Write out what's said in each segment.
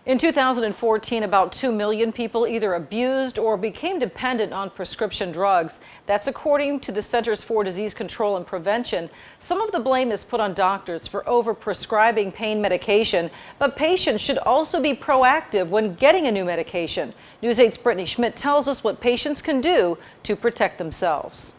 In 2014, about 2 million people either abused or became dependent on prescription drugs. That's according to the Centers for Disease Control and Prevention. Some of the blame is put on doctors for overprescribing pain medication, but patients should also be proactive when getting a new medication. News 8's Brittany Schmidt tells us what patients can do to protect themselves.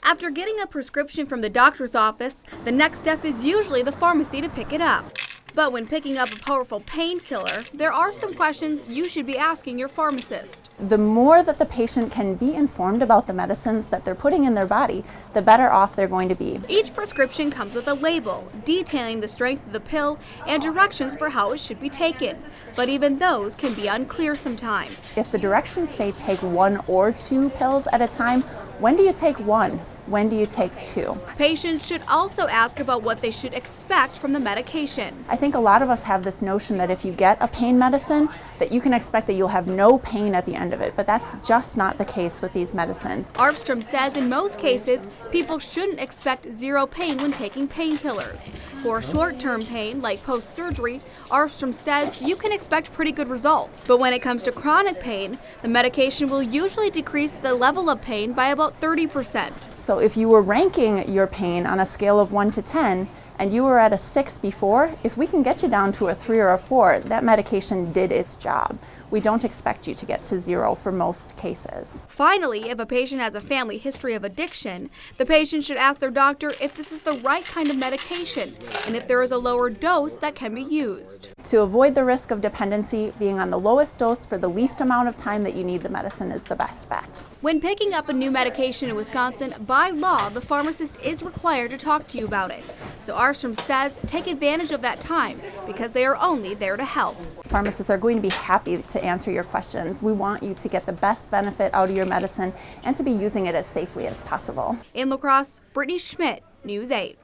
After getting a prescription from the doctor's office, the next step is usually the pharmacy to pick it up. But when picking up a powerful painkiller, there are some questions you should be asking your pharmacist. The more that the patient can be informed about the medicines that they're putting in their body, the better off they're going to be. Each prescription comes with a label detailing the strength of the pill and directions for how it should be taken. But even those can be unclear sometimes. If the directions say take 1 or 2 pills at a time, when do you take 1? When do you take 2? Patients should also ask about what they should expect from the medication. I think a lot of us have this notion that if you get a pain medicine, that you can expect that you'll have no pain at the end of it, but that's just not the case with these medicines. Armstrong says in most cases, people shouldn't expect 0 pain when taking painkillers. For short-term pain, like post-surgery, Armstrong says you can expect pretty good results. But when it comes to chronic pain, the medication will usually decrease the level of pain by about 30%. So if you were ranking your pain on a scale of 1 to 10, and you were at a 6 before, if we can get you down to a 3 or a 4, that medication did its job. We don't expect you to get to 0 for most cases. Finally, if a patient has a family history of addiction, the patient should ask their doctor if this is the right kind of medication and if there is a lower dose that can be used. To avoid the risk of dependency, being on the lowest dose for the least amount of time that you need the medicine is the best bet. When picking up a new medication in Wisconsin, by law, the pharmacist is required to talk to you about it. So Armstrong says take advantage of that time because they are only there to help. Pharmacists are going to be happy to answer your questions. We want you to get the best benefit out of your medicine and to be using it as safely as possible. In La Crosse, Brittany Schmidt, News 8.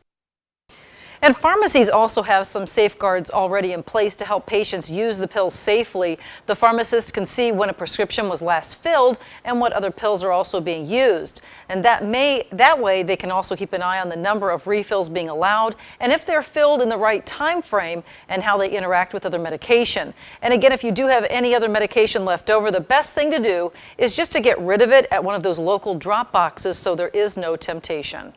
And pharmacies also have some safeguards already in place to help patients use the pills safely. The pharmacist can see when a prescription was last filled and what other pills are also being used. And that way they can also keep an eye on the number of refills being allowed and if they're filled in the right time frame and how they interact with other medication. And again, if you do have any other medication left over, the best thing to do is just to get rid of it at one of those local drop boxes so there is no temptation.